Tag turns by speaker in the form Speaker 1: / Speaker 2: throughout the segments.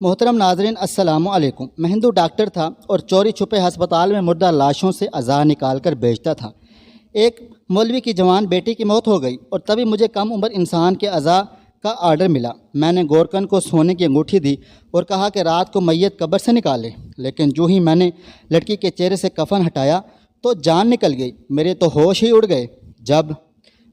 Speaker 1: محترم ناظرین السلام علیکم۔ میں ہندو ڈاکٹر تھا اور چوری چھپے ہسپتال میں مردہ لاشوں سے اعضاء نکال کر بیچتا تھا۔ ایک مولوی کی جوان بیٹی کی موت ہو گئی اور تبھی مجھے کم عمر انسان کے اعضاء کا آرڈر ملا۔ میں نے گورکن کو سونے کی انگوٹھی دی اور کہا کہ رات کو میت قبر سے نکالے، لیکن جو ہی میں نے لڑکی کے چہرے سے کفن ہٹایا تو جان نکل گئی، میرے تو ہوش ہی اڑ گئے۔ جب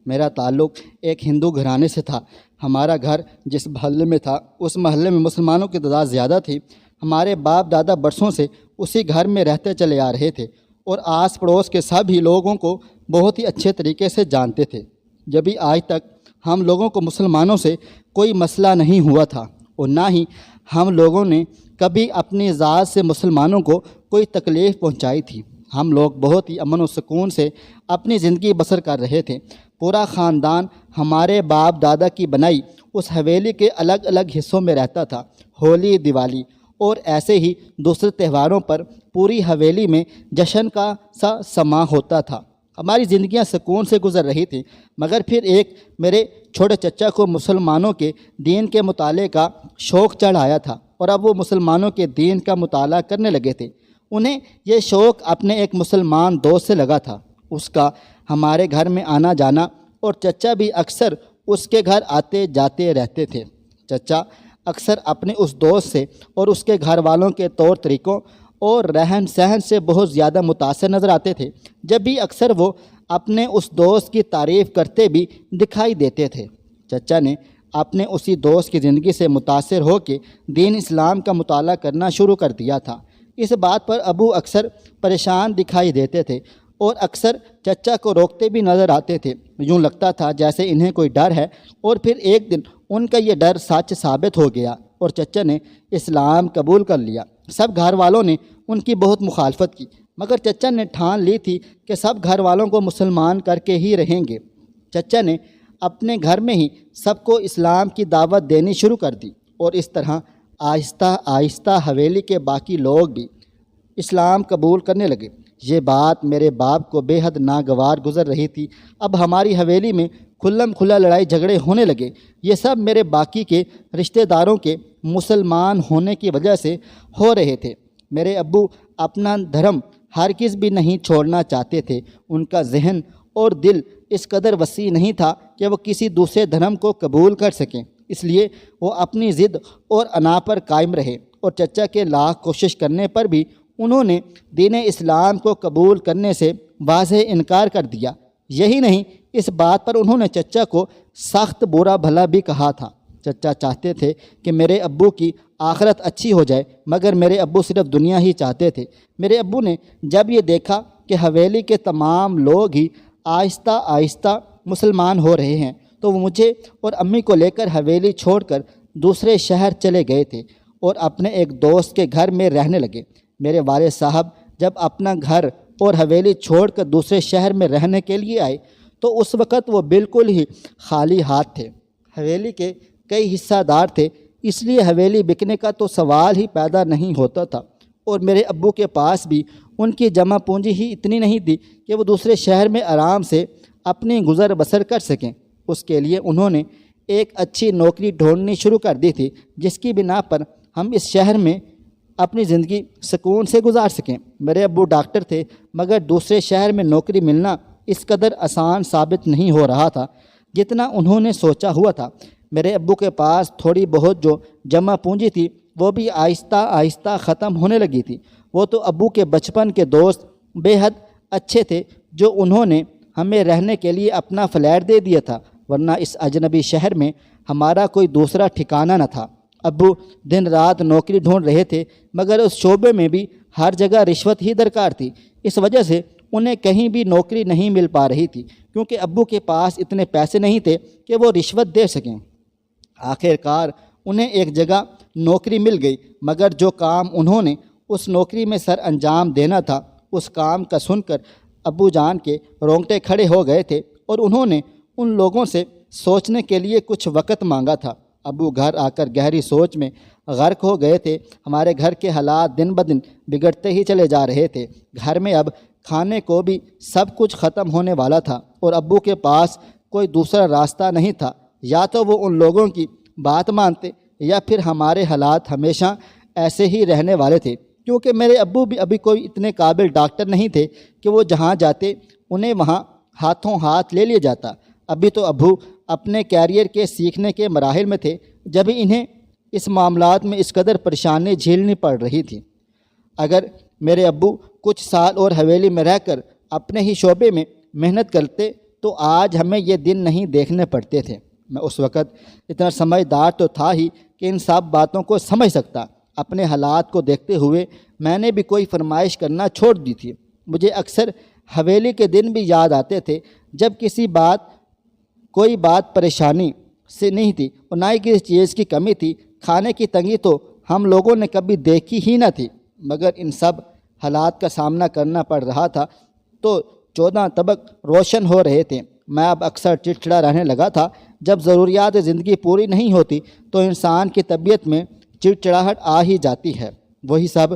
Speaker 1: میرا تعلق ایک ہندو گھرانے سے تھا، ہمارا گھر جس محلے میں تھا اس محلے میں مسلمانوں کی تعداد زیادہ تھی۔ ہمارے باپ دادا برسوں سے اسی گھر میں رہتے چلے آ رہے تھے اور آس پڑوس کے سبھی لوگوں کو بہت ہی اچھے طریقے سے جانتے تھے۔ جبھی آج تک ہم لوگوں کو مسلمانوں سے کوئی مسئلہ نہیں ہوا تھا اور نہ ہی ہم لوگوں نے کبھی اپنی ذات سے مسلمانوں کو کوئی تکلیف پہنچائی تھی۔ ہم لوگ بہت ہی امن و سکون سے اپنی زندگی بسر کر رہے تھے۔ پورا خاندان ہمارے باپ دادا کی بنائی اس حویلی کے الگ الگ حصوں میں رہتا تھا۔ ہولی، دیوالی اور ایسے ہی دوسرے تہواروں پر پوری حویلی میں جشن کا سا سما ہوتا تھا۔ ہماری زندگیاں سکون سے گزر رہی تھیں، مگر پھر ایک میرے چھوٹے چچا کو مسلمانوں کے دین کے مطالعے کا شوق چڑھ آیا تھا اور اب وہ مسلمانوں کے دین کا مطالعہ کرنے لگے تھے۔ انہیں یہ شوق اپنے ایک مسلمان دوست سے لگا تھا۔ اس کا ہمارے گھر میں آنا جانا اور چچا بھی اکثر اس کے گھر آتے جاتے رہتے تھے۔ چچا اکثر اپنے اس دوست سے اور اس کے گھر والوں کے طور طریقوں اور رہن سہن سے بہت زیادہ متاثر نظر آتے تھے۔ جب بھی اکثر وہ اپنے اس دوست کی تعریف کرتے بھی دکھائی دیتے تھے۔ چچا نے اپنے اسی دوست کی زندگی سے متاثر ہو کے دین اسلام کا مطالعہ کرنا شروع کر دیا تھا۔ اس بات پر ابو اکثر پریشان دکھائی دیتے تھے اور اکثر چچا کو روکتے بھی نظر آتے تھے۔ یوں لگتا تھا جیسے انہیں کوئی ڈر ہے، اور پھر ایک دن ان کا یہ ڈر سچ ثابت ہو گیا اور چچا نے اسلام قبول کر لیا۔ سب گھر والوں نے ان کی بہت مخالفت کی، مگر چچا نے ٹھان لی تھی کہ سب گھر والوں کو مسلمان کر کے ہی رہیں گے۔ چچا نے اپنے گھر میں ہی سب کو اسلام کی دعوت دینی شروع کر دی اور اس طرح آہستہ آہستہ حویلی کے باقی لوگ بھی اسلام قبول کرنے لگے۔ یہ بات میرے باپ کو بے حد ناگوار گزر رہی تھی۔ اب ہماری حویلی میں کھلم کھلا لڑائی جھگڑے ہونے لگے۔ یہ سب میرے باقی کے رشتہ داروں کے مسلمان ہونے کی وجہ سے ہو رہے تھے۔ میرے ابو اپنا دھرم ہرگز بھی نہیں چھوڑنا چاہتے تھے۔ ان کا ذہن اور دل اس قدر وسیع نہیں تھا کہ وہ کسی دوسرے دھرم کو قبول کر سکیں، اس لیے وہ اپنی ضد اور انا پر قائم رہے اور چچا کے لاکھ کوشش کرنے پر بھی انہوں نے دین اسلام کو قبول کرنے سے واضح انکار کر دیا۔ یہی نہیں، اس بات پر انہوں نے چچا کو سخت برا بھلا بھی کہا تھا۔ چچا چاہتے تھے کہ میرے ابو کی آخرت اچھی ہو جائے، مگر میرے ابو صرف دنیا ہی چاہتے تھے۔ میرے ابو نے جب یہ دیکھا کہ حویلی کے تمام لوگ ہی آہستہ آہستہ مسلمان ہو رہے ہیں تو وہ مجھے اور امی کو لے کر حویلی چھوڑ کر دوسرے شہر چلے گئے تھے اور اپنے ایک دوست کے گھر میں رہنے لگے۔ میرے والد صاحب جب اپنا گھر اور حویلی چھوڑ کر دوسرے شہر میں رہنے کے لیے آئے تو اس وقت وہ بالکل ہی خالی ہاتھ تھے۔ حویلی کے کئی حصہ دار تھے، اس لیے حویلی بکنے کا تو سوال ہی پیدا نہیں ہوتا تھا، اور میرے ابو کے پاس بھی ان کی جمع پونجی ہی اتنی نہیں تھی کہ وہ دوسرے شہر میں آرام سے اپنی گزر بسر کر سکیں۔ اس کے لیے انہوں نے ایک اچھی نوکری ڈھونڈنی شروع کر دی تھی جس کی بنا پر ہم اس شہر میں اپنی زندگی سکون سے گزار سکیں۔ میرے ابو ڈاکٹر تھے، مگر دوسرے شہر میں نوکری ملنا اس قدر آسان ثابت نہیں ہو رہا تھا جتنا انہوں نے سوچا ہوا تھا۔ میرے ابو کے پاس تھوڑی بہت جو جمع پونجی تھی وہ بھی آہستہ آہستہ ختم ہونے لگی تھی۔ وہ تو ابو کے بچپن کے دوست بے حد اچھے تھے جو انہوں نے ہمیں رہنے کے لیے اپنا فلیٹ دے دیا تھا، ورنہ اس اجنبی شہر میں ہمارا کوئی دوسرا ٹھکانہ نہ تھا۔ ابو دن رات نوکری ڈھونڈ رہے تھے، مگر اس شعبے میں بھی ہر جگہ رشوت ہی درکار تھی۔ اس وجہ سے انہیں کہیں بھی نوکری نہیں مل پا رہی تھی، کیونکہ ابو کے پاس اتنے پیسے نہیں تھے کہ وہ رشوت دے سکیں۔ آخر کار انہیں ایک جگہ نوکری مل گئی، مگر جو کام انہوں نے اس نوکری میں سر انجام دینا تھا، اس کام کا سن کر ابو جان کے رونگٹے کھڑے ہو گئے تھے اور انہوں نے ان لوگوں سے سوچنے کے لیے کچھ وقت مانگا تھا۔ ابو گھر آ کر گہری سوچ میں غرق ہو گئے تھے۔ ہمارے گھر کے حالات دن بدن بگڑتے ہی چلے جا رہے تھے۔ گھر میں اب کھانے کو بھی سب کچھ ختم ہونے والا تھا اور ابو کے پاس کوئی دوسرا راستہ نہیں تھا، یا تو وہ ان لوگوں کی بات مانتے یا پھر ہمارے حالات ہمیشہ ایسے ہی رہنے والے تھے؟ کیونکہ میرے ابو بھی ابھی کوئی اتنے قابل ڈاکٹر نہیں تھے کہ وہ جہاں جاتے انہیں وہاں ہاتھوں ہاتھ لے لیا جاتا۔ ابھی تو ابو اپنے کیریئر کے سیکھنے کے مراحل میں تھے جب انہیں اس معاملات میں اس قدر پریشانی جھیلنی پڑ رہی تھی۔ اگر میرے ابو کچھ سال اور حویلی میں رہ کر اپنے ہی شعبے میں محنت کرتے تو آج ہمیں یہ دن نہیں دیکھنے پڑتے تھے۔ میں اس وقت اتنا سمجھدار تو تھا ہی کہ ان سب باتوں کو سمجھ سکتا۔ اپنے حالات کو دیکھتے ہوئے میں نے بھی کوئی فرمائش کرنا چھوڑ دی تھی۔ مجھے اکثر حویلی کے دن بھی یاد آتے تھے جب کوئی بات پریشانی سے نہیں تھی اور نہ ہی کسی چیز کی کمی تھی۔ کھانے کی تنگی تو ہم لوگوں نے کبھی دیکھی ہی نہ تھی، مگر ان سب حالات کا سامنا کرنا پڑ رہا تھا تو 14 طبق روشن ہو رہے تھے۔ میں اب اکثر چڑچڑا رہنے لگا تھا۔ جب ضروریات زندگی پوری نہیں ہوتی تو انسان کی طبیعت میں چڑچڑاہٹ آ ہی جاتی ہے۔ وہی سب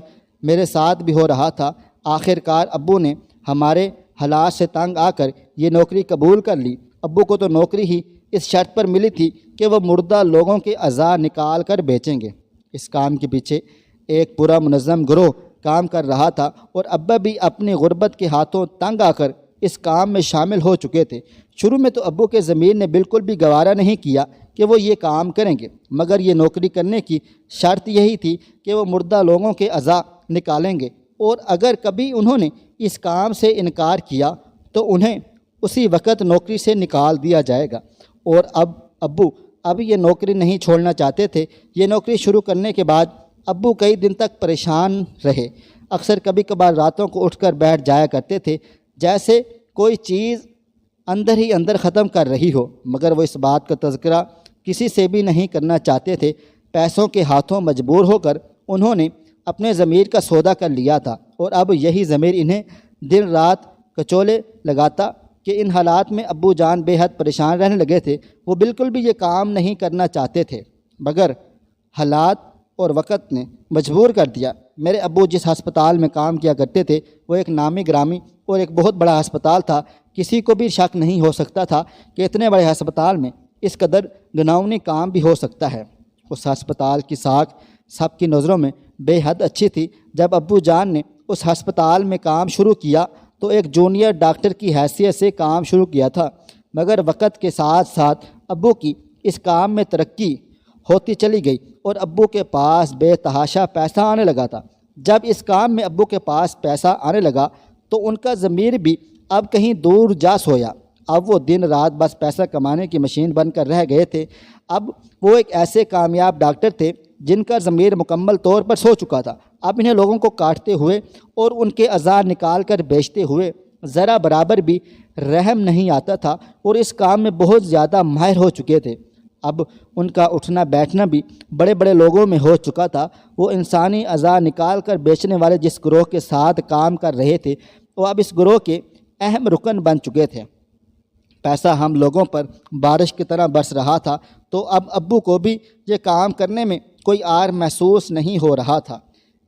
Speaker 1: میرے ساتھ بھی ہو رہا تھا۔ آخر کار ابو نے ہمارے حالات سے تنگ آ کر یہ نوکری قبول کر لی۔ ابو کو تو نوکری ہی اس شرط پر ملی تھی کہ وہ مردہ لوگوں کے اعضاء نکال کر بیچیں گے۔ اس کام کے پیچھے ایک پورا منظم گروہ کام کر رہا تھا اور ابا بھی اپنی غربت کے ہاتھوں تنگ آ کر اس کام میں شامل ہو چکے تھے۔ شروع میں تو ابو کے ضمیر نے بالکل بھی گوارا نہیں کیا کہ وہ یہ کام کریں گے، مگر یہ نوکری کرنے کی شرط یہی تھی کہ وہ مردہ لوگوں کے اعضاء نکالیں گے، اور اگر کبھی انہوں نے اس کام سے انکار کیا تو انہیں اسی وقت نوکری سے نکال دیا جائے گا۔ اور ابو اب یہ نوکری نہیں چھوڑنا چاہتے تھے۔ یہ نوکری شروع کرنے کے بعد ابو کئی دن تک پریشان رہے۔ اکثر کبھی کبھار راتوں کو اٹھ کر بیٹھ جایا کرتے تھے جیسے کوئی چیز اندر ہی اندر ختم کر رہی ہو، مگر وہ اس بات کا تذکرہ کسی سے بھی نہیں کرنا چاہتے تھے۔ پیسوں کے ہاتھوں مجبور ہو کر انہوں نے اپنے ضمیر کا سودا کر لیا تھا، اور اب یہی ضمیر انہیں دن رات کچولے لگاتا کہ ان حالات میں ابو جان بے حد پریشان رہنے لگے تھے۔ وہ بالکل بھی یہ کام نہیں کرنا چاہتے تھے، مگر حالات اور وقت نے مجبور کر دیا۔ میرے ابو جس ہسپتال میں کام کیا کرتے تھے وہ ایک نامی گرامی اور ایک بہت بڑا ہسپتال تھا۔ کسی کو بھی شک نہیں ہو سکتا تھا کہ اتنے بڑے ہسپتال میں اس قدر گناؤنی کام بھی ہو سکتا ہے۔ اس ہسپتال کی ساکھ سب کی نظروں میں بے حد اچھی تھی۔ جب ابو جان نے اس ہسپتال میں کام شروع کیا تو ایک جونیئر ڈاکٹر کی حیثیت سے کام شروع کیا تھا، مگر وقت کے ساتھ ساتھ ابو کی اس کام میں ترقی ہوتی چلی گئی اور ابو کے پاس بے تحاشا پیسہ آنے لگا تھا۔ جب اس کام میں ابو کے پاس پیسہ آنے لگا تو ان کا ضمیر بھی اب کہیں دور جا سویا۔ اب وہ دن رات بس پیسہ کمانے کی مشین بن کر رہ گئے تھے۔ اب وہ ایک ایسے کامیاب ڈاکٹر تھے جن کا ضمیر مکمل طور پر سو چکا تھا۔ اب انہیں لوگوں کو کاٹتے ہوئے اور ان کے اعضاء نکال کر بیچتے ہوئے ذرا برابر بھی رحم نہیں آتا تھا، اور اس کام میں بہت زیادہ ماہر ہو چکے تھے۔ اب ان کا اٹھنا بیٹھنا بھی بڑے بڑے لوگوں میں ہو چکا تھا۔ وہ انسانی اعضاء نکال کر بیچنے والے جس گروہ کے ساتھ کام کر رہے تھے وہ اب اس گروہ کے اہم رکن بن چکے تھے۔ پیسہ ہم لوگوں پر بارش کی طرح برس رہا تھا، تو اب ابو کو بھی یہ کام کرنے میں کوئی عار محسوس نہیں ہو رہا تھا۔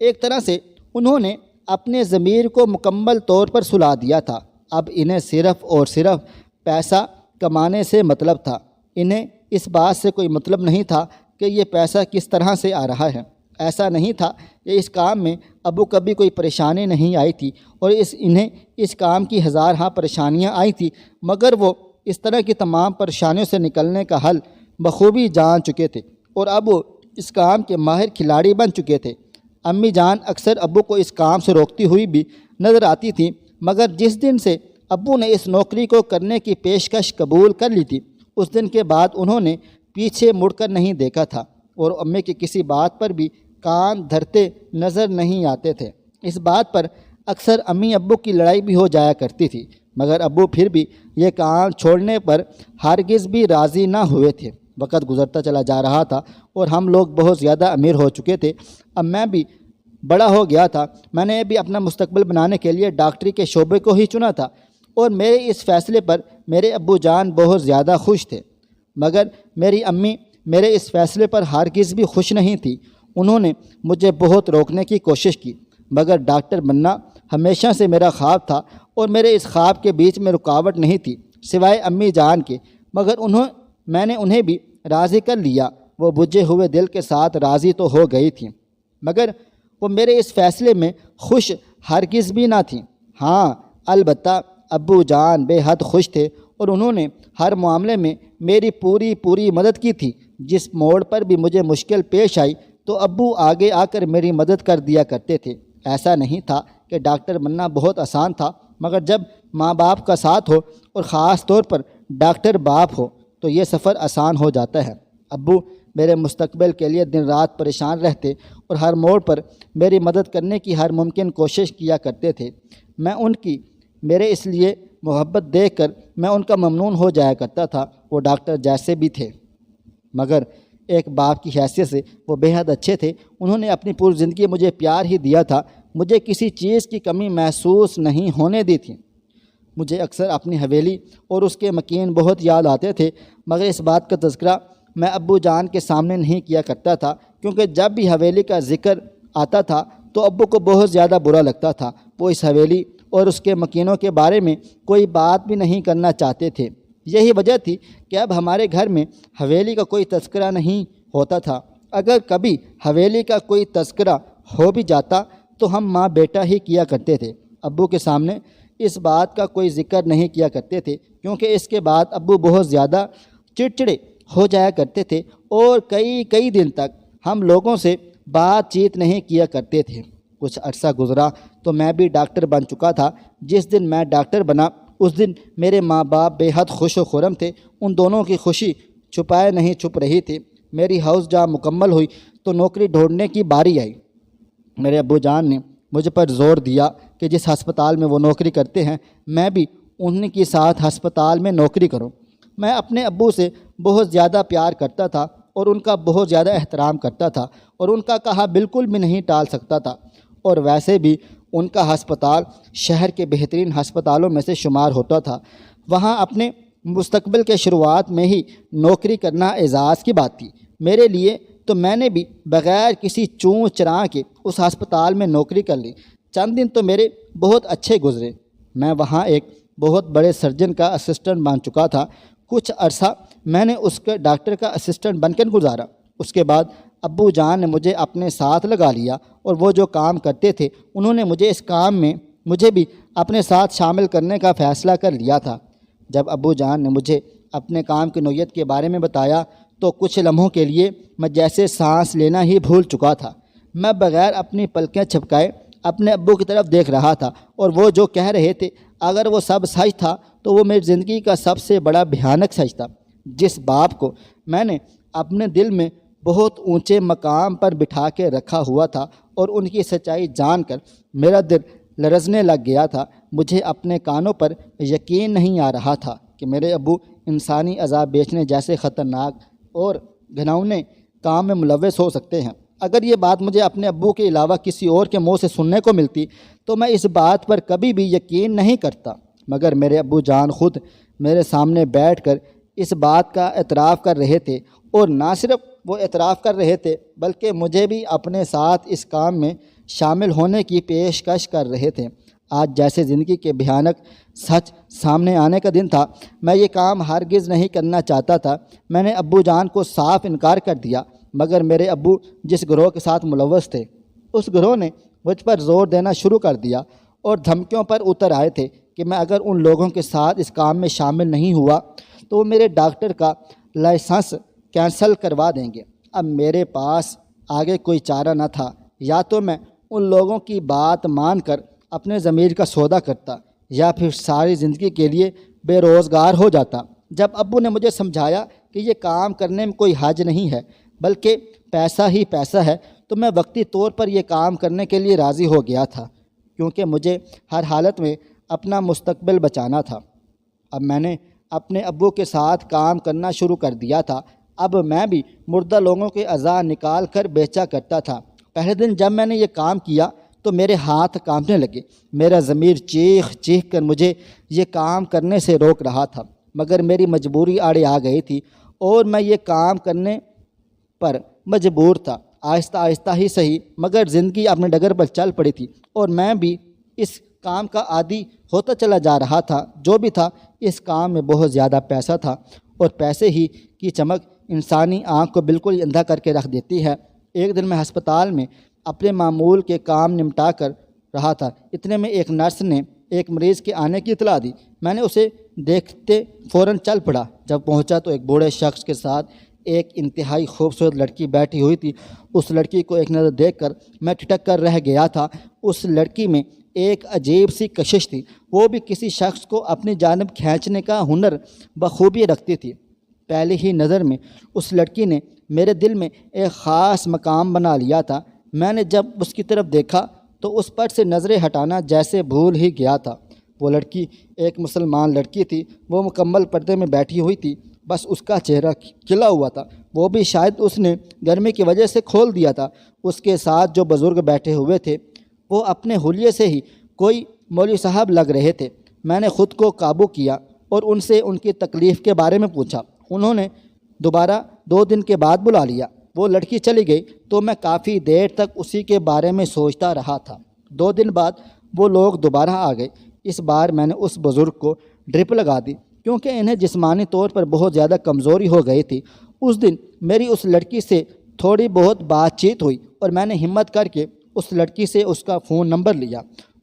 Speaker 1: ایک طرح سے انہوں نے اپنے ضمیر کو مکمل طور پر سلا دیا تھا۔ اب انہیں صرف اور صرف پیسہ کمانے سے مطلب تھا۔ انہیں اس بات سے کوئی مطلب نہیں تھا کہ یہ پیسہ کس طرح سے آ رہا ہے۔ ایسا نہیں تھا کہ اس کام میں ابو کبھی کوئی پریشانی نہیں آئی تھی، اور انہیں اس کام کی ہزارہا پریشانیاں آئی تھیں، مگر وہ اس طرح کی تمام پریشانیوں سے نکلنے کا حل بخوبی جان چکے تھے، اور اب وہ اس کام کے ماہر کھلاڑی بن چکے تھے۔ امی جان اکثر ابو کو اس کام سے روکتی ہوئی بھی نظر آتی تھیں، مگر جس دن سے ابو نے اس نوکری کو کرنے کی پیشکش قبول کر لی تھی اس دن کے بعد انہوں نے پیچھے مڑ کر نہیں دیکھا تھا، اور امی کی کسی بات پر بھی کان دھرتے نظر نہیں آتے تھے۔ اس بات پر اکثر امی ابو کی لڑائی بھی ہو جایا کرتی تھی، مگر ابو پھر بھی یہ کام چھوڑنے پر ہرگز بھی راضی نہ ہوئے تھے۔ وقت گزرتا چلا جا رہا تھا اور ہم لوگ بہت زیادہ امیر ہو چکے تھے۔ اب میں بھی بڑا ہو گیا تھا۔ میں نے بھی اپنا مستقبل بنانے کے لیے ڈاکٹری کے شعبے کو ہی چنا تھا، اور میرے اس فیصلے پر میرے ابو جان بہت زیادہ خوش تھے، مگر میری امی میرے اس فیصلے پر ہرگز بھی خوش نہیں تھی۔ انہوں نے مجھے بہت روکنے کی کوشش کی، مگر ڈاکٹر بننا ہمیشہ سے میرا خواب تھا، اور میرے اس خواب کے بیچ میں رکاوٹ نہیں تھی سوائے امی جان کے، مگر میں نے انہیں بھی راضی کر لیا۔ وہ بجھے ہوئے دل کے ساتھ راضی تو ہو گئی تھیں، مگر وہ میرے اس فیصلے میں خوش ہرگز بھی نہ تھیں۔ ہاں البتہ ابو جان بے حد خوش تھے، اور انہوں نے ہر معاملے میں میری پوری مدد کی تھی۔ جس موڑ پر بھی مجھے مشکل پیش آئی تو ابو آگے آ کر میری مدد کر دیا کرتے تھے۔ ایسا نہیں تھا کہ ڈاکٹر بننا بہت آسان تھا، مگر جب ماں باپ کا ساتھ ہو اور خاص طور پر ڈاکٹر باپ ہو تو یہ سفر آسان ہو جاتا ہے۔ ابو میرے مستقبل کے لیے دن رات پریشان رہتے اور ہر موڑ پر میری مدد کرنے کی ہر ممکن کوشش کیا کرتے تھے۔ میں ان کی میرے اس لیے محبت دیکھ کر میں ان کا ممنون ہو جایا کرتا تھا۔ وہ ڈاکٹر جیسے بھی تھے، مگر ایک باپ کی حیثیت سے وہ بے حد اچھے تھے۔ انہوں نے اپنی پوری زندگی مجھے پیار ہی دیا تھا، مجھے کسی چیز کی کمی محسوس نہیں ہونے دی تھی۔ مجھے اکثر اپنی حویلی اور اس کے مکین بہت یاد آتے تھے، مگر اس بات کا تذکرہ میں ابو جان کے سامنے نہیں کیا کرتا تھا، کیونکہ جب بھی حویلی کا ذکر آتا تھا تو ابو کو بہت زیادہ برا لگتا تھا۔ وہ اس حویلی اور اس کے مکینوں کے بارے میں کوئی بات بھی نہیں کرنا چاہتے تھے۔ یہی وجہ تھی کہ اب ہمارے گھر میں حویلی کا کوئی تذکرہ نہیں ہوتا تھا۔ اگر کبھی حویلی کا کوئی تذکرہ ہو بھی جاتا تو ہم ماں بیٹا ہی کیا کرتے تھے۔ ابو کے سامنے اس بات کا کوئی ذکر نہیں کیا کرتے تھے، کیونکہ اس کے بعد ابو بہت زیادہ چڑچڑے ہو جایا کرتے تھے اور کئی دن تک ہم لوگوں سے بات چیت نہیں کیا کرتے تھے۔ کچھ عرصہ گزرا تو میں بھی ڈاکٹر بن چکا تھا۔ جس دن میں ڈاکٹر بنا اس دن میرے ماں باپ بے حد خوش و خرم تھے۔ ان دونوں کی خوشی چھپائے نہیں چھپ رہی تھی۔ میری ہاؤس جاب مکمل ہوئی تو نوکری ڈھونڈنے کی باری آئی۔ میرے ابو جان نے مجھ پر زور دیا کہ جس ہسپتال میں وہ نوکری کرتے ہیں میں بھی انہی کے ساتھ ہسپتال میں نوکری کروں۔ میں اپنے ابو سے بہت زیادہ پیار کرتا تھا اور ان کا بہت زیادہ احترام کرتا تھا، اور ان کا کہا بالکل بھی نہیں ٹال سکتا تھا۔ اور ویسے بھی ان کا ہسپتال شہر کے بہترین ہسپتالوں میں سے شمار ہوتا تھا۔ وہاں اپنے مستقبل کے شروعات میں ہی نوکری کرنا اعزاز کی بات تھی میرے لیے، تو میں نے بھی بغیر کسی چوں چراں کے اس ہسپتال میں نوکری کر لی۔ چند دن تو میرے بہت اچھے گزرے۔ میں وہاں ایک بہت بڑے سرجن کا اسسٹنٹ بن چکا تھا۔ کچھ عرصہ میں نے اس کے ڈاکٹر کا اسسٹنٹ بن کر گزارا۔ اس کے بعد ابو جان نے مجھے اپنے ساتھ لگا لیا، اور وہ جو کام کرتے تھے انہوں نے مجھے اس کام میں مجھے بھی اپنے ساتھ شامل کرنے کا فیصلہ کر لیا تھا۔ جب ابو جان نے مجھے اپنے کام کی نوعیت کے بارے میں بتایا تو کچھ لمحوں کے لیے میں جیسے سانس لینا ہی بھول چکا تھا۔ میں بغیر اپنی پلکیں چھپکائے اپنے ابو کی طرف دیکھ رہا تھا، اور وہ جو کہہ رہے تھے اگر وہ سب سچ تھا تو وہ میری زندگی کا سب سے بڑا بھیانک سچ تھا۔ جس باپ کو میں نے اپنے دل میں بہت اونچے مقام پر بٹھا کے رکھا ہوا تھا، اور ان کی سچائی جان کر میرا دل لرزنے لگ گیا تھا۔ مجھے اپنے کانوں پر یقین نہیں آ رہا تھا کہ میرے ابو انسانی عذاب بیچنے جیسے خطرناک اور گھناؤنے کام میں ملوث ہو سکتے ہیں۔ اگر یہ بات مجھے اپنے ابو کے علاوہ کسی اور کے منہ سے سننے کو ملتی تو میں اس بات پر کبھی بھی یقین نہیں کرتا، مگر میرے ابو جان خود میرے سامنے بیٹھ کر اس بات کا اعتراف کر رہے تھے، اور نہ صرف وہ اعتراف کر رہے تھے بلکہ مجھے بھی اپنے ساتھ اس کام میں شامل ہونے کی پیشکش کر رہے تھے۔ آج جیسے زندگی کے بھیانک سچ سامنے آنے کا دن تھا، میں یہ کام ہرگز نہیں کرنا چاہتا تھا۔ میں نے ابو جان کو صاف انکار کر دیا، مگر میرے ابو جس گروہ کے ساتھ ملوث تھے اس گروہ نے مجھ پر زور دینا شروع کر دیا اور دھمکیوں پر اتر آئے تھے کہ میں اگر ان لوگوں کے ساتھ اس کام میں شامل نہیں ہوا تو وہ میرے ڈاکٹر کا لائسنس کینسل کروا دیں گے۔ اب میرے پاس آگے کوئی چارہ نہ تھا، یا تو میں ان لوگوں کی بات مان کر اپنے ضمیر کا سودا کرتا، یا پھر ساری زندگی کے لیے بے روزگار ہو جاتا۔ جب ابو نے مجھے سمجھایا کہ یہ کام کرنے میں کوئی حرج نہیں ہے بلکہ پیسہ ہی پیسہ ہے، تو میں وقتی طور پر یہ کام کرنے کے لیے راضی ہو گیا تھا، کیونکہ مجھے ہر حالت میں اپنا مستقبل بچانا تھا۔ اب میں نے اپنے ابو کے ساتھ کام کرنا شروع کر دیا تھا۔ اب میں بھی مردہ لوگوں کے اعضاء نکال کر بیچا کرتا تھا۔ پہلے دن جب میں نے یہ کام کیا تو میرے ہاتھ کانپنے لگے۔ میرا ضمیر چیخ چیخ کر مجھے یہ کام کرنے سے روک رہا تھا، مگر میری مجبوری آڑے آ گئی تھی اور میں یہ کام کرنے پر مجبور تھا۔ آہستہ آہستہ ہی صحیح، مگر زندگی اپنے ڈگر پر چل پڑی تھی اور میں بھی اس کام کا عادی ہوتا چلا جا رہا تھا۔ جو بھی تھا، اس کام میں بہت زیادہ پیسہ تھا، اور پیسے ہی کی چمک انسانی آنکھ کو بالکل اندھا کر کے رکھ دیتی ہے۔ ایک دن میں ہسپتال میں اپنے معمول کے کام نمٹا کر رہا تھا، اتنے میں ایک نرس نے ایک مریض کے آنے کی اطلاع دی۔ میں نے اسے دیکھتے فوراً چل پڑا۔ جب پہنچا تو ایک بوڑھے شخص کے ساتھ ایک انتہائی خوبصورت لڑکی بیٹھی ہوئی تھی۔ اس لڑکی کو ایک نظر دیکھ کر میں ٹھٹک کر رہ گیا تھا۔ اس لڑکی میں ایک عجیب سی کشش تھی، وہ بھی کسی شخص کو اپنی جانب کھینچنے کا ہنر بخوبی رکھتی تھی۔ پہلی ہی نظر میں اس لڑکی نے میرے دل میں ایک خاص مقام بنا لیا تھا۔ میں نے جب اس کی طرف دیکھا تو اس پر سے نظریں ہٹانا جیسے بھول ہی گیا تھا۔ وہ لڑکی ایک مسلمان لڑکی تھی، وہ مکمل پردے میں بیٹھی ہوئی تھی، بس اس کا چہرہ کھلا ہوا تھا، وہ بھی شاید اس نے گرمی کی وجہ سے کھول دیا تھا۔ اس کے ساتھ جو بزرگ بیٹھے ہوئے تھے وہ اپنے حلیے سے ہی کوئی مولوی صاحب لگ رہے تھے۔ میں نے خود کو قابو کیا اور ان سے ان کی تکلیف کے بارے میں پوچھا۔ انہوں نے دوبارہ 2 دن کے بعد بلا لیا۔ وہ لڑکی چلی گئی تو میں کافی دیر تک اسی کے بارے میں سوچتا رہا تھا۔ 2 دن بعد وہ لوگ دوبارہ آ گئے۔ اس بار میں نے اس بزرگ کو ڈرپ لگا دی کیونکہ انہیں جسمانی طور پر بہت زیادہ کمزوری ہو گئی تھی۔ اس دن میری اس لڑکی سے تھوڑی بہت بات چیت ہوئی اور میں نے ہمت کر کے اس لڑکی سے اس کا فون نمبر لیا۔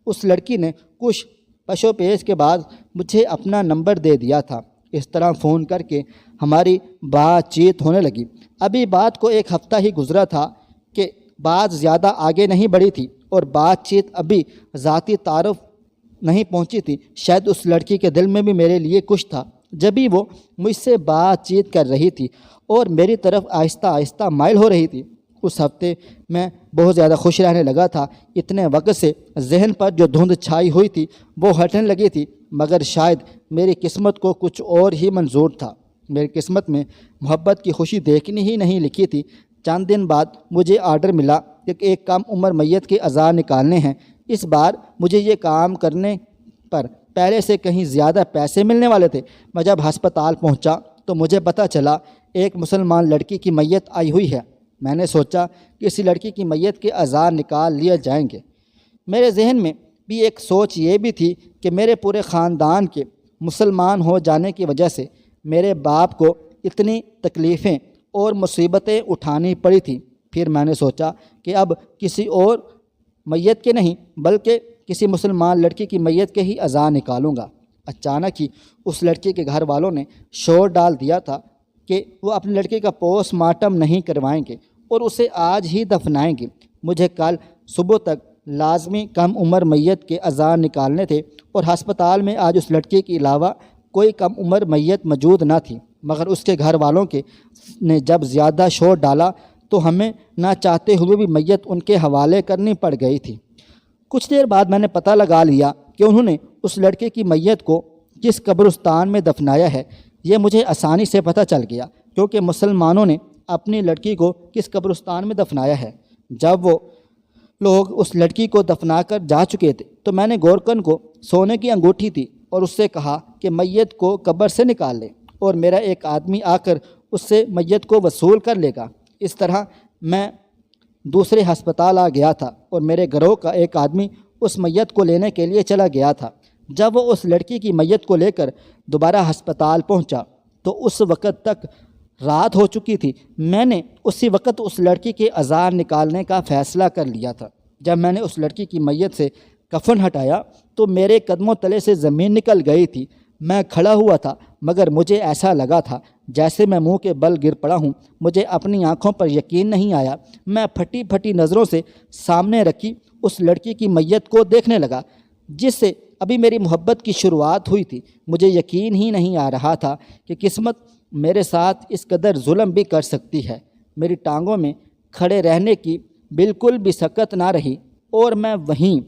Speaker 1: اس لڑکی نے کچھ پش و پیش کے بعد مجھے اپنا نمبر دے دیا تھا۔ اس طرح فون کر کے ہماری بات چیت ہونے لگی۔ ابھی بات کو 1 ہفتہ ہی گزرا تھا کہ بات زیادہ آگے نہیں بڑھی تھی اور بات چیت ابھی ذاتی تعارف نہیں پہنچی تھی۔ شاید اس لڑکی کے دل میں بھی میرے لیے کچھ تھا، جبھی وہ مجھ سے بات چیت کر رہی تھی اور میری طرف آہستہ آہستہ مائل ہو رہی تھی۔ اس ہفتے میں بہت زیادہ خوش رہنے لگا تھا۔ اتنے وقت سے ذہن پر جو دھند چھائی ہوئی تھی وہ ہٹنے لگی تھی، مگر شاید میری قسمت کو کچھ اور ہی منظور تھا۔ میری قسمت میں محبت کی خوشی دیکھنی ہی نہیں لکھی تھی۔ چند دن بعد مجھے آرڈر ملا کہ ایک کم عمر میت کے اعضاء نکالنے ہیں۔ اس بار مجھے یہ کام کرنے پر پہلے سے کہیں زیادہ پیسے ملنے والے تھے۔ میں جب ہسپتال پہنچا تو مجھے پتہ چلا ایک مسلمان لڑکی کی میت آئی ہوئی ہے۔ میں نے سوچا کہ اسی لڑکی کی میت کے اعضاء نکال لیے جائیں گے۔ میرے ذہن میں بھی ایک سوچ یہ بھی تھی کہ میرے پورے خاندان کے مسلمان ہو جانے کی وجہ سے میرے باپ کو اتنی تکلیفیں اور مصیبتیں اٹھانی پڑی تھیں۔ پھر میں نے سوچا کہ اب کسی اور میت کے نہیں بلکہ کسی مسلمان لڑکی کی میت کے ہی اعضاء نکالوں گا۔ اچانک ہی اس لڑکی کے گھر والوں نے شور ڈال دیا تھا کہ وہ اپنی لڑکی کا پوسٹ مارٹم نہیں کروائیں گے اور اسے آج ہی دفنائیں گے۔ مجھے کل صبح تک لازمی کم عمر میت کے اعضاء نکالنے تھے اور ہسپتال میں آج اس لڑکی کے علاوہ کوئی کم عمر میت موجود نہ تھی، مگر اس کے گھر والوں نے جب زیادہ شور ڈالا تو ہمیں نہ چاہتے ہوئے بھی میت ان کے حوالے کرنی پڑ گئی تھی۔ کچھ دیر بعد میں نے پتہ لگا لیا کہ انہوں نے اس لڑکے کی میت کو کس قبرستان میں دفنایا ہے۔ یہ مجھے آسانی سے پتہ چل گیا کیونکہ مسلمانوں نے اپنی لڑکی کو کس قبرستان میں دفنایا ہے۔ جب وہ لوگ اس لڑکی کو دفنا کر جا چکے تھے تو میں نے گورکن کو سونے کی انگوٹھی دی اور اس سے کہا کہ میت کو قبر سے نکال لے اور میرا ایک آدمی آ کر اس سے میت کو وصول کر لے گا۔ اس طرح میں دوسرے ہسپتال آ گیا تھا اور میرے گروہ کا ایک آدمی اس میت کو لینے کے لیے چلا گیا تھا۔ جب وہ اس لڑکی کی میت کو لے کر دوبارہ ہسپتال پہنچا تو اس وقت تک رات ہو چکی تھی۔ میں نے اسی وقت اس لڑکی کے اعضاء نکالنے کا فیصلہ کر لیا تھا۔ جب میں نے اس لڑکی کی میت سے کفن ہٹایا تو میرے قدموں تلے سے زمین نکل گئی تھی۔ میں کھڑا ہوا تھا مگر مجھے ایسا لگا تھا جیسے میں منہ کے بل گر پڑا ہوں۔ مجھے اپنی آنکھوں پر یقین نہیں آیا۔ میں پھٹی پھٹی نظروں سے سامنے رکھی اس لڑکی کی میت کو دیکھنے لگا جس سے ابھی میری محبت کی شروعات ہوئی تھی۔ مجھے یقین ہی نہیں آ رہا تھا کہ قسمت میرے ساتھ اس قدر ظلم بھی کر سکتی ہے۔ میری ٹانگوں میں کھڑے رہنے کی بالکل بھی سکت نہ رہی اور میں وہیں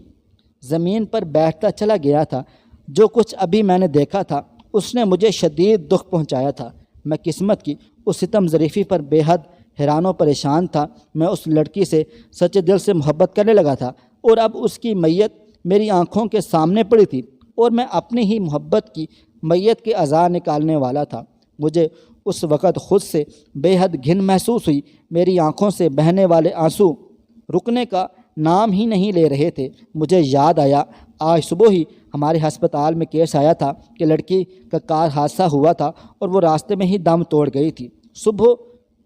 Speaker 1: زمین پر بیٹھتا چلا گیا تھا۔ جو کچھ ابھی میں نے دیکھا تھا اس نے مجھے شدید دکھ پہنچایا تھا۔ میں قسمت کی اس ستم ظریفی پر بے حد حیران و پریشان تھا۔ میں اس لڑکی سے سچے دل سے محبت کرنے لگا تھا اور اب اس کی میت میری آنکھوں کے سامنے پڑی تھی اور میں اپنی ہی محبت کی میت کے اعضاء نکالنے والا تھا۔ مجھے اس وقت خود سے بے حد گھن محسوس ہوئی۔ میری آنکھوں سے بہنے والے آنسو رکنے کا نام ہی نہیں لے رہے تھے۔ مجھے یاد آیا آج صبح ہی ہمارے ہسپتال میں کیس آیا تھا کہ لڑکی کا کار حادثہ ہوا تھا اور وہ راستے میں ہی دم توڑ گئی تھی۔ صبح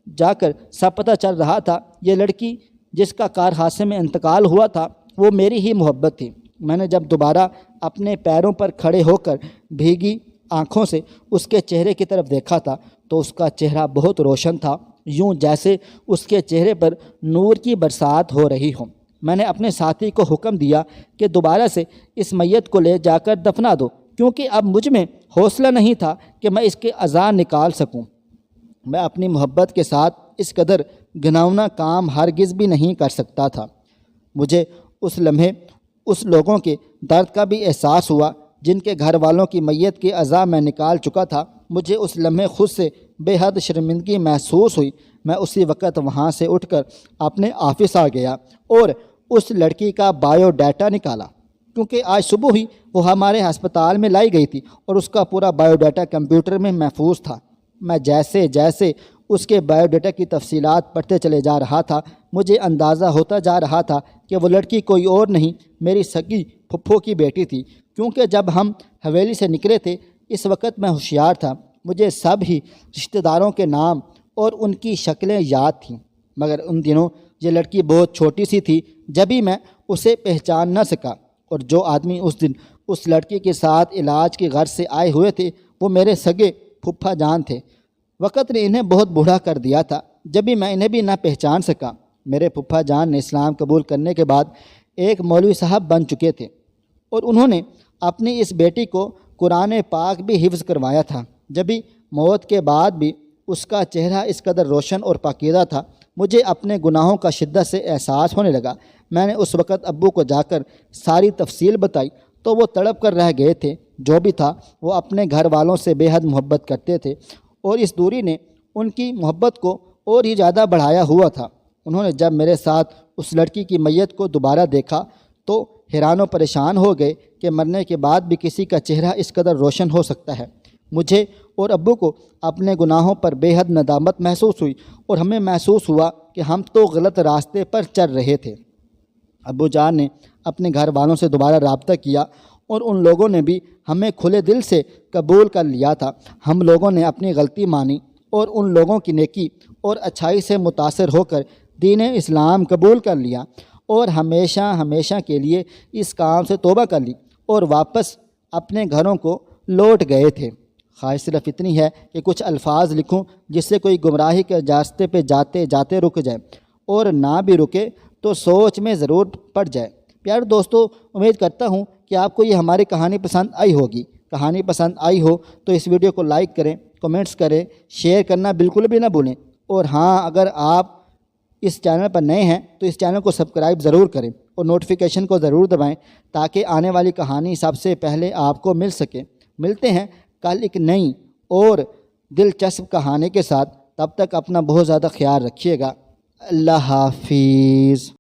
Speaker 1: جا کر سب پتہ چل رہا تھا یہ لڑکی جس کا کار حادثے میں انتقال ہوا تھا وہ میری ہی محبت تھی۔ میں نے جب دوبارہ اپنے پیروں پر کھڑے ہو کر بھیگی آنکھوں سے اس کے چہرے کی طرف دیکھا تھا تو اس کا چہرہ بہت روشن تھا، یوں جیسے اس کے چہرے پر نور کی برسات ہو رہی ہو۔ میں نے اپنے ساتھی کو حکم دیا کہ دوبارہ سے اس میت کو لے جا کر دفنا دو، کیونکہ اب مجھ میں حوصلہ نہیں تھا کہ میں اس کے اعضاء نکال سکوں۔ میں اپنی محبت کے ساتھ اس قدر گھناؤنا کام ہرگز بھی نہیں کر سکتا تھا۔ مجھے اس لمحے اس لوگوں کے درد کا بھی احساس ہوا جن کے گھر والوں کی میت کے اعضاء میں نکال چکا تھا۔ مجھے اس لمحے خود سے بے حد شرمندگی محسوس ہوئی۔ میں اسی وقت وہاں سے اٹھ کر اپنے آفس آ گیا اور اس لڑکی کا بایو ڈیٹا نکالا، کیونکہ آج صبح ہی وہ ہمارے ہسپتال میں لائی گئی تھی اور اس کا پورا بایو ڈیٹا کمپیوٹر میں محفوظ تھا۔ میں جیسے جیسے اس کے بایو ڈیٹا کی تفصیلات پڑھتے چلے جا رہا تھا مجھے اندازہ ہوتا جا رہا تھا کہ وہ لڑکی کوئی اور نہیں میری سگی پھپھو کی بیٹی تھی، کیونکہ جب ہم حویلی سے نکلے تھے اس وقت میں ہوشیار تھا۔ مجھے سب ہی رشتہ داروں کے نام اور ان کی شکلیں یاد تھیں، مگر ان دنوں یہ لڑکی بہت چھوٹی سی تھی جبھی میں اسے پہچان نہ سکا، اور جو آدمی اس دن اس لڑکی کے ساتھ علاج کی غرض سے آئے ہوئے تھے وہ میرے سگے پھپھا جان تھے۔ وقت نے انہیں بہت بوڑھا کر دیا تھا جبھی میں انہیں بھی نہ پہچان سکا۔ میرے پھپھا جان نے اسلام قبول کرنے کے بعد ایک مولوی صاحب بن چکے تھے اور انہوں نے اپنی اس بیٹی کو قرآن پاک بھی حفظ کروایا تھا۔ جبھی موت کے بعد بھی اس کا چہرہ اس قدر روشن اور پاکیزہ تھا مجھے اپنے گناہوں کا شدت سے احساس ہونے لگا۔ میں نے اس وقت ابو کو جا کر ساری تفصیل بتائی تو وہ تڑپ کر رہ گئے تھے۔ جو بھی تھا وہ اپنے گھر والوں سے بے حد محبت کرتے تھے اور اس دوری نے ان کی محبت کو اور ہی زیادہ بڑھایا ہوا تھا۔ انہوں نے جب میرے ساتھ اس لڑکی کی میت کو دوبارہ دیکھا تو حیران و پریشان ہو گئے کہ مرنے کے بعد بھی کسی کا چہرہ اس قدر روشن ہو سکتا ہے۔ مجھے اور ابو کو اپنے گناہوں پر بے حد ندامت محسوس ہوئی اور ہمیں محسوس ہوا کہ ہم تو غلط راستے پر چل رہے تھے۔ ابو جان نے اپنے گھر والوں سے دوبارہ رابطہ کیا اور ان لوگوں نے بھی ہمیں کھلے دل سے قبول کر لیا تھا۔ ہم لوگوں نے اپنی غلطی مانی اور ان لوگوں کی نیکی اور اچھائی سے متاثر ہو کر دین اسلام قبول کر لیا اور ہمیشہ ہمیشہ کے لیے اس کام سے توبہ کر لی اور واپس اپنے گھروں کو لوٹ گئے تھے۔ خواہش صرف اتنی ہے کہ کچھ الفاظ لکھوں جس سے کوئی گمراہی کے راستے پہ جاتے جاتے رک جائے، اور نہ بھی رکے تو سوچ میں ضرور پڑ جائے۔ پیارے دوستو، امید کرتا ہوں کہ آپ کو یہ ہماری کہانی پسند آئی ہوگی۔ کہانی پسند آئی ہو تو اس ویڈیو کو لائک کریں، کمنٹس کریں، شیئر کرنا بالکل بھی نہ بھولیں، اور ہاں اگر آپ اس چینل پر نئے ہیں تو اس چینل کو سبسکرائب ضرور کریں اور نوٹیفیکیشن کو ضرور دبائیں تاکہ آنے والی کہانی سب سے پہلے آپ کو مل سکے۔ ملتے ہیں کل ایک نئی اور دلچسپ کہانی کے ساتھ، تب تک اپنا بہت زیادہ خیال رکھیے گا۔ اللہ حافظ۔